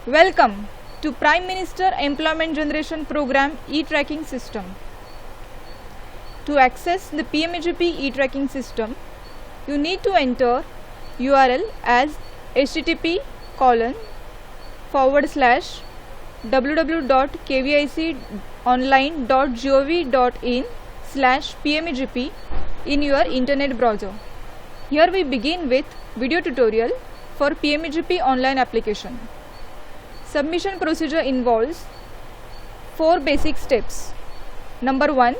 Welcome to Prime Minister Employment Generation Program e-tracking system. To access the PMEGP e-tracking system, you need to enter URL as http://www.kviconline.gov.in/PMEGP in your internet browser. Here we begin with video tutorial for PMEGP online application. Submission procedure involves 4 basic steps. Number 1,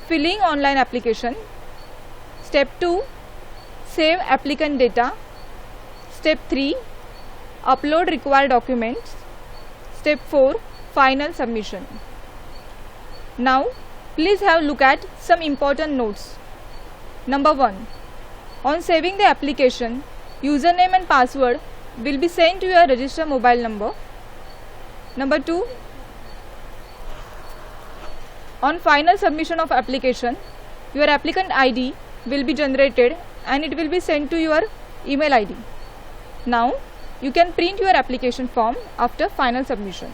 filling online application. Step 2, save applicant data. Step 3, upload required documents. Step 4, final submission. Now, please have a look at some important notes. Number 1, on saving the application, username and password will be sent to your registered mobile number. Number 2, on final submission of application, your applicant ID will be generated and it will be sent to your email ID. Now, you can print your application form after final submission.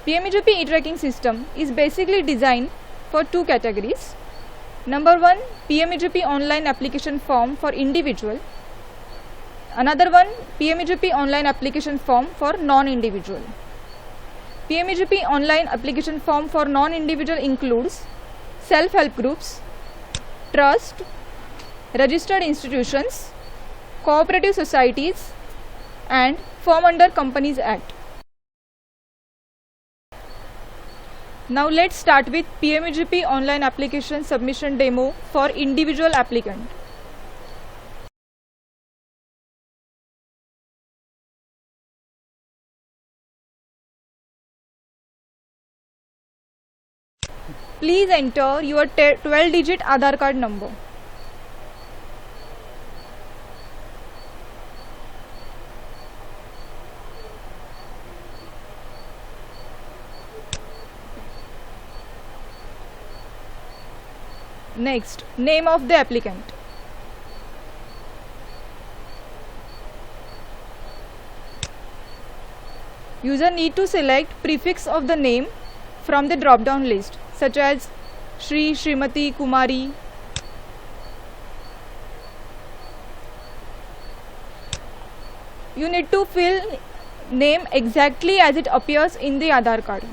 PMEGP e-tracking system is basically designed for 2 categories. Number 1, PMEGP online application form for individual. Another one, PMEGP online application form for non-individual. PMEGP online application form for non-individual includes self-help groups, trust, registered institutions, cooperative societies and firm under Companies Act. Now let's start with PMEGP online application submission demo for individual applicant. Please enter your 12-digit Aadhaar card number. Next, name of the applicant. User need to select prefix of the name from the drop-down list, such as Shri, Shrimati, Kumari. You need to fill name exactly as it appears in the Aadhaar card.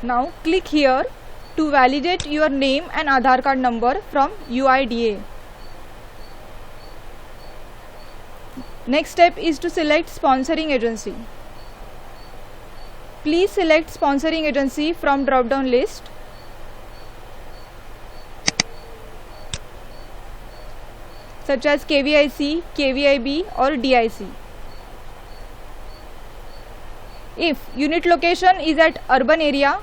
Now click here to validate your name and Aadhaar card number from UIDAI. Next step is to select sponsoring agency. Please select sponsoring agency from drop down list. Such as KVIC, KVIB or DIC. If unit location is at urban area,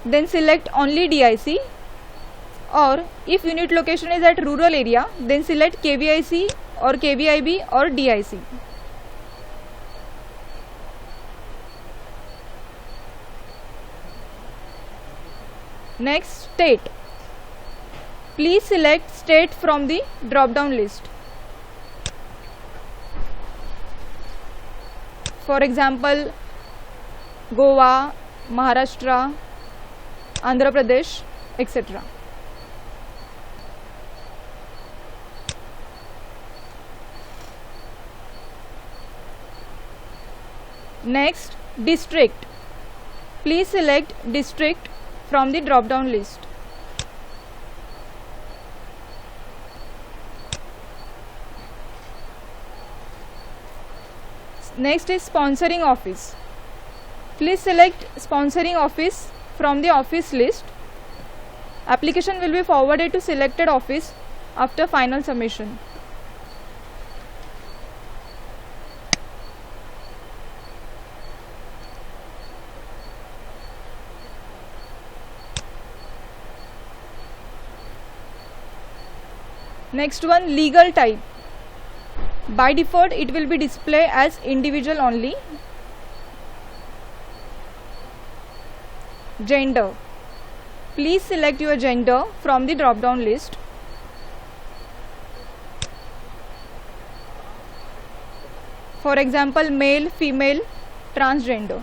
then select only DIC, or if unit location is at rural area, then select KVIC or KVIB or DIC. Next, state. Please select state from the drop down list. For example, Goa, Maharashtra, Andhra Pradesh, etc. Next, district. Please select district from the drop down list. Next is sponsoring office. Please select sponsoring office from the office list. Application will be forwarded to selected office after final submission. Next one, legal type. By default it will be displayed as individual only. Gender. Please select your gender from the drop down list. For example, male, female, transgender.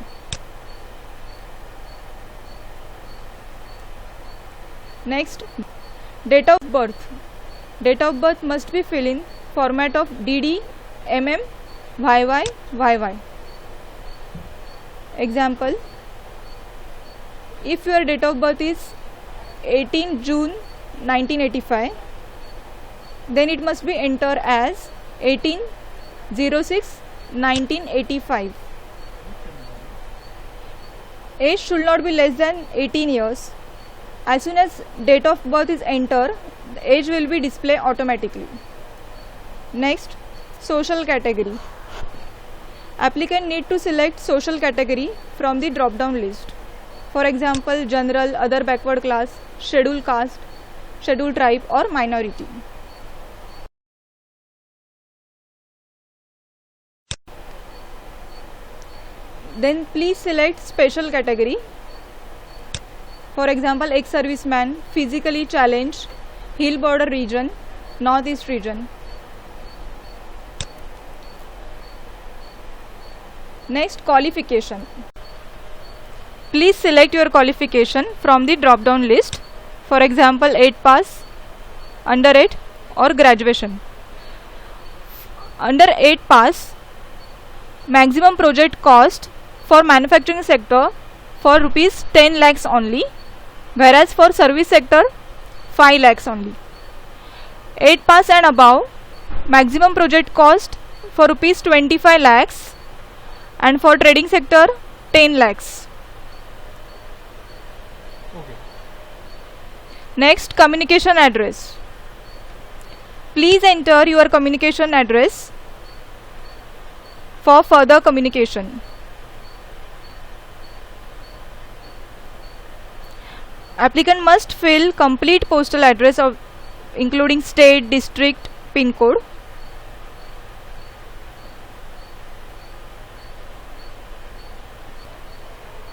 Next, date of birth. Date of birth must be filled in format of DD, MM, YY, YY. Example, if your date of birth is 18 June 1985, then it must be entered as 18/06/1985. Age should not be less than 18 years. As soon as date of birth is entered, the age will be displayed automatically. Next, social category. Applicant need to select social category from the drop down list. For example, general, other backward class, scheduled caste, scheduled tribe or minority. Then please select special category. For example, ex-serviceman, physically challenged, hill border region, northeast region. Next, qualification. Please select your qualification from the drop down list. For example, 8 pass, under 8 or graduation. Under 8 pass, maximum project cost for manufacturing sector for rupees 10 lakhs only, whereas for service sector 5 lakhs only. 8 pass and above, maximum project cost for rupees 25 lakhs, and for trading sector 10 lakhs. Okay. Next, communication address. Please enter your communication address for further communication. Applicant must fill complete postal address of including state, district, pin code.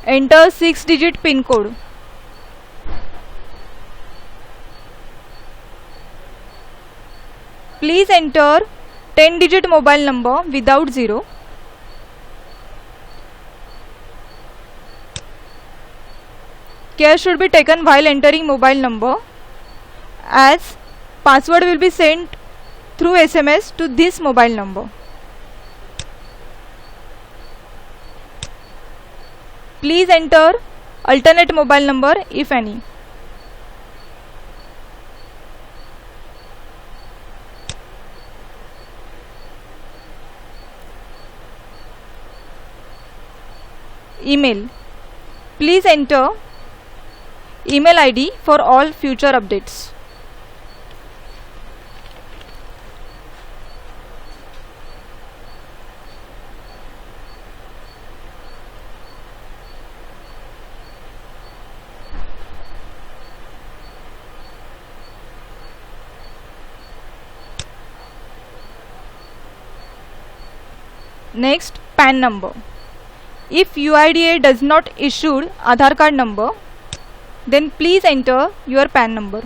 Enter 6-digit pin code. Please enter 10-digit mobile number without 0. Care should be taken while entering mobile number, as password will be sent through SMS to this mobile number. Please enter alternate mobile number if any. Email. Please enter email ID for all future updates. Next, PAN number. If UIDAI does not issue Aadhaar card number, then please enter your PAN number.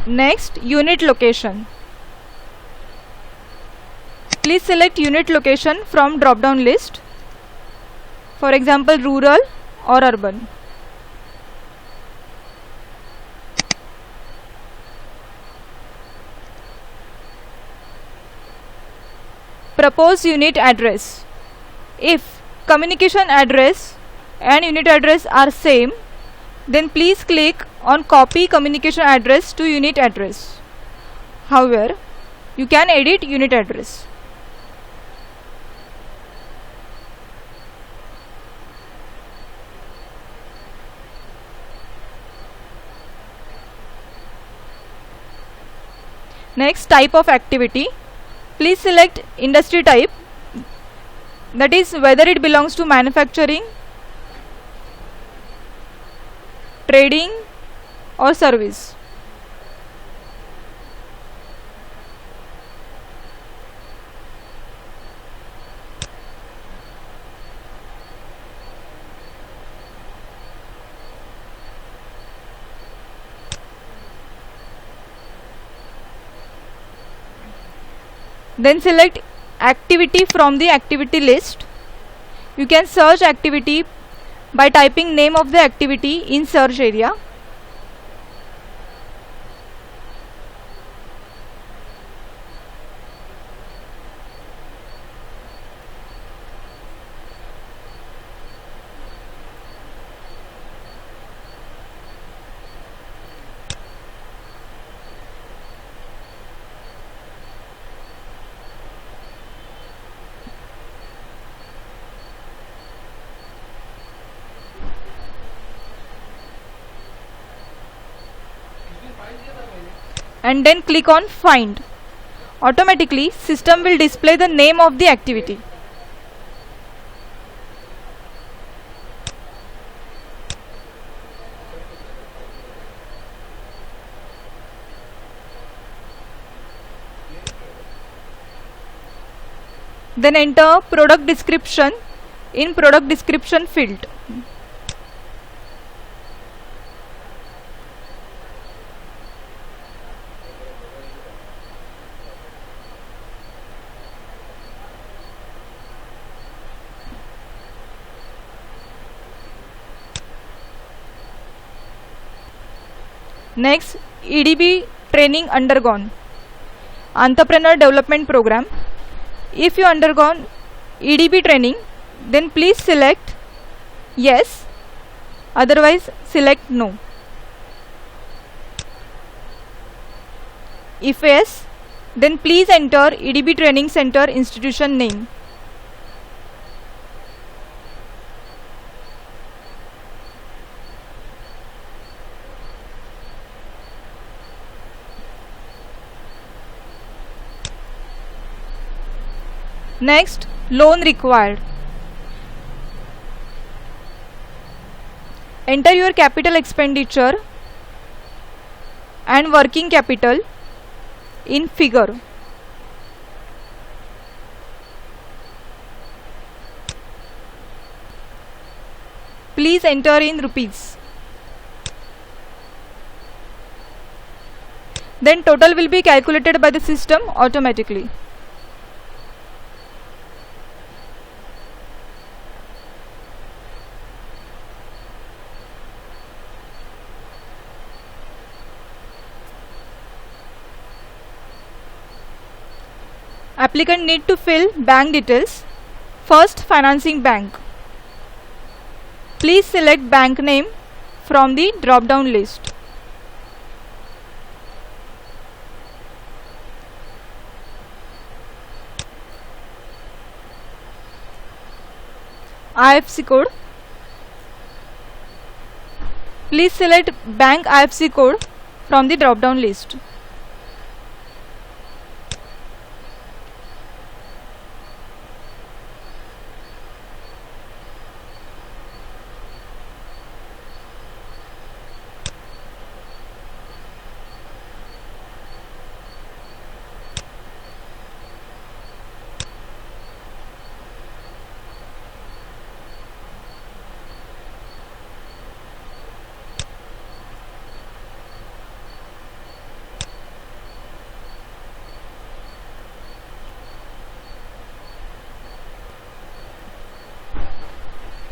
Next, unit location. Please select unit location from drop down list. For example, rural or urban. Propose unit address. If communication address and unit address are same, then please click on copy communication address to unit address. However, you can edit unit address. Next, type of activity. Please select industry type, that is whether it belongs to manufacturing, trading or service. Then select activity from the activity list. You can search activity by typing name of the activity in search area. And then click on find. Automatically system will display the name of the activity. Then enter product description in product description field. Next, EDB training undergone. Entrepreneur Development Program. If you undergone EDB training, then please select yes, otherwise select no. If yes, then please enter EDB Training Center institution name. Next, loan required. Enter your capital expenditure and working capital in figure. Please enter in rupees. Then total will be calculated by the system automatically. Applicant need to fill bank details. First, financing bank. Please select bank name from the drop down list. IFSC code. Please select bank IFSC code from the drop down list.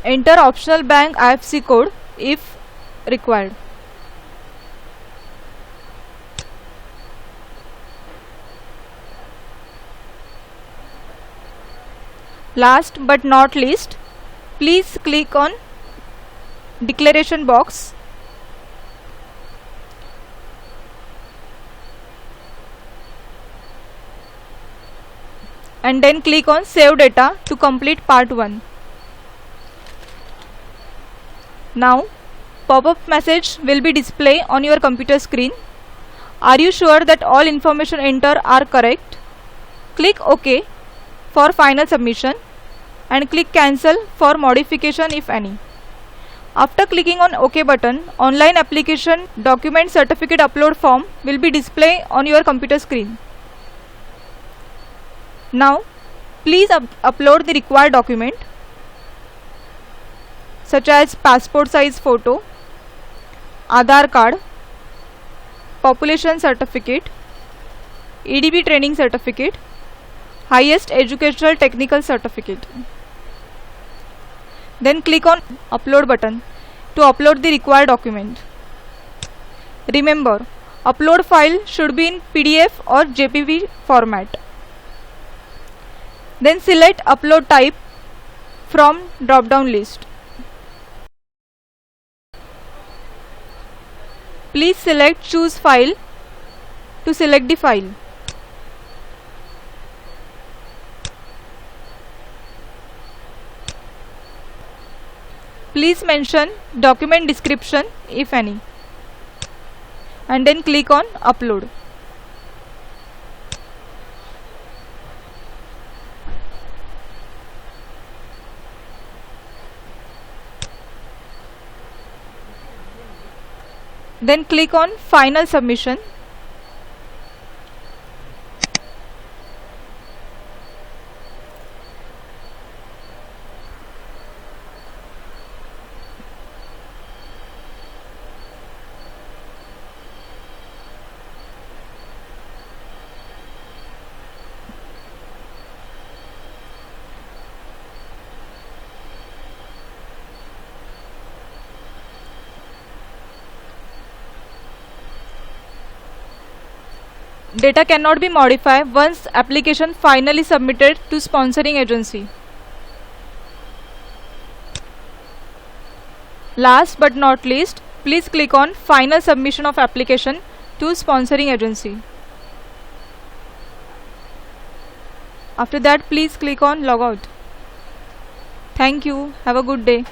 Enter optional bank IFSC code if required. Last but not least, please click on declaration box. And then click on save data to complete part 1. Now, pop-up message will be displayed on your computer screen. Are you sure that all information entered are correct? Click OK for final submission and click cancel for modification if any. After clicking on OK button, online application document certificate upload form will be displayed on your computer screen. Now please upload the required document such as passport size photo, Aadhaar card, population certificate, EDB training certificate, highest educational technical certificate. Then click on upload button to upload the required document. Remember, upload file should be in PDF or JPG format. Then select upload type from drop down list. Please select choose file to select the file. Please mention document description if any, and then click on upload. Then click on final submission. Data cannot be modified once application finally submitted to sponsoring agency. Last but not least, please click on final submission of application to sponsoring agency. After that, please click on log out. Thank you. Have a good day.